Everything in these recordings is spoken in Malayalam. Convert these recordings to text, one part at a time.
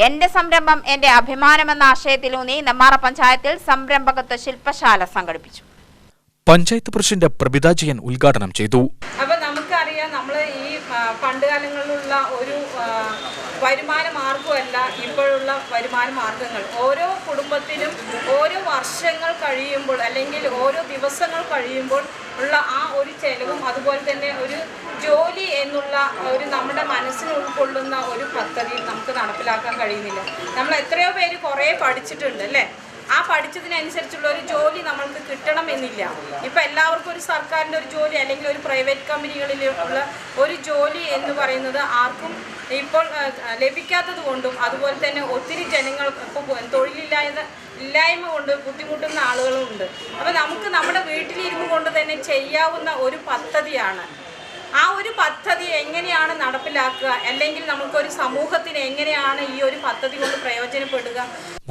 എന്റെ സംരംഭം എന്റെ അഭിമാനമെന്ന ആശയത്തിലൂന്നി നെന്മാറ പഞ്ചായത്തിൽ സംരംഭകത്വ ശില്പശാല സംഘടിപ്പിച്ചു. പഞ്ചായത്ത് പ്രസിഡന്റ് പ്രഭിത ജയൻ ഉദ്ഘാടനം ചെയ്തു. അപ്പോൾ നമുക്കറിയാം, നമ്മൾ ഈ പണ്ടുകാലങ്ങളിലുള്ള ഒരു വരുമാന മാർഗമല്ല ഇപ്പോഴുള്ള വരുമാന മാർഗങ്ങൾ. ഓരോ കുടുംബത്തിനും ഓരോ വർഷങ്ങൾ കഴിയുമ്പോൾ അല്ലെങ്കിൽ ഓരോ ദിവസങ്ങൾ കഴിയുമ്പോൾ ഉള്ള ആ ഒരു ചെലവും അതുപോലെ തന്നെ ഒരു ജോലി എന്നുള്ള ഒരു നമ്മുടെ മനസ്സിന് ഉൾക്കൊള്ളുന്ന ഒരു പദ്ധതി നമുക്ക് നടപ്പിലാക്കാൻ കഴിയുന്നില്ല. നമ്മൾ എത്രയോ പേര് കുറേ പഠിച്ചിട്ടുണ്ട് അല്ലേ? ആ പഠിച്ചതിനനുസരിച്ചുള്ള ഒരു ജോലി നമ്മൾക്ക് കിട്ടണമെന്നില്ല. ഇപ്പം എല്ലാവർക്കും ഒരു സർക്കാരിൻ്റെ ഒരു ജോലി അല്ലെങ്കിൽ ഒരു പ്രൈവറ്റ് കമ്പനികളിലുള്ള ഒരു ജോലി എന്ന് പറയുന്നത് ആർക്കും ഇപ്പോൾ ലഭിക്കാത്തത് കൊണ്ടും അതുപോലെ തന്നെ ഒത്തിരി ജനങ്ങൾ ഇപ്പോൾ തൊഴിലില്ലായ്മ കൊണ്ട് ബുദ്ധിമുട്ടുന്ന ആളുകളുമുണ്ട്. അപ്പോൾ നമുക്ക് നമ്മുടെ വീട്ടിലിരുന്നു കൊണ്ട് തന്നെ ചെയ്യാവുന്ന ഒരു പദ്ധതിയാണ്. ആ ഒരു പദ്ധതി എങ്ങനെയാണ് നടപ്പിലാക്കുക, അല്ലെങ്കിൽ നമുക്കൊരു സമൂഹത്തിന് എങ്ങനെയാണ് ഈ ഒരു പദ്ധതി കൊണ്ട് പ്രയോജനപ്പെടുക?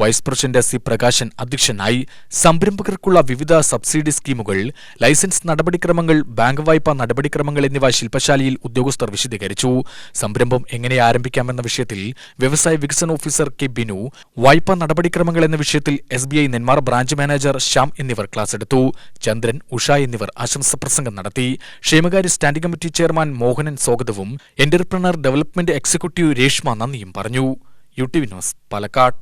വൈസ് പ്രസിഡന്റ് സി പ്രകാശൻ അധ്യക്ഷനായി. സംരംഭകർക്കുള്ള വിവിധ സബ്സിഡി സ്കീമുകൾ, ലൈസൻസ് നടപടിക്രമങ്ങൾ, ബാങ്ക് വായ്പാ നടപടിക്രമങ്ങൾ എന്നിവ ശില്പശാലയിൽ ഉദ്യോഗസ്ഥർ വിശദീകരിച്ചു. സംരംഭം എങ്ങനെ ആരംഭിക്കാമെന്ന വിഷയത്തിൽ വ്യവസായ വികസന ഓഫീസർ കെ ബിനു, വായ്പാ നടപടിക്രമങ്ങൾ എന്ന വിഷയത്തിൽ SBI Nenmara branch manager Shyam എന്നിവർ ക്ലാസ് എടുത്തു. ചന്ദ്രൻ, ഉഷ എന്നിവർ ആശംസ പ്രസംഗം നടത്തി. ക്ഷേമകാര്യ സ്റ്റാൻഡിംഗ് കമ്മിറ്റി ചെയർമാൻ മോഹനൻ സ്വാഗതവും എന്റർപ്രണർ ഡെവലപ്മെന്റ് എക്സിക്യൂട്ടീവ് രേഷ്മ നന്ദിയും പറഞ്ഞു. UTV news, Palakkad.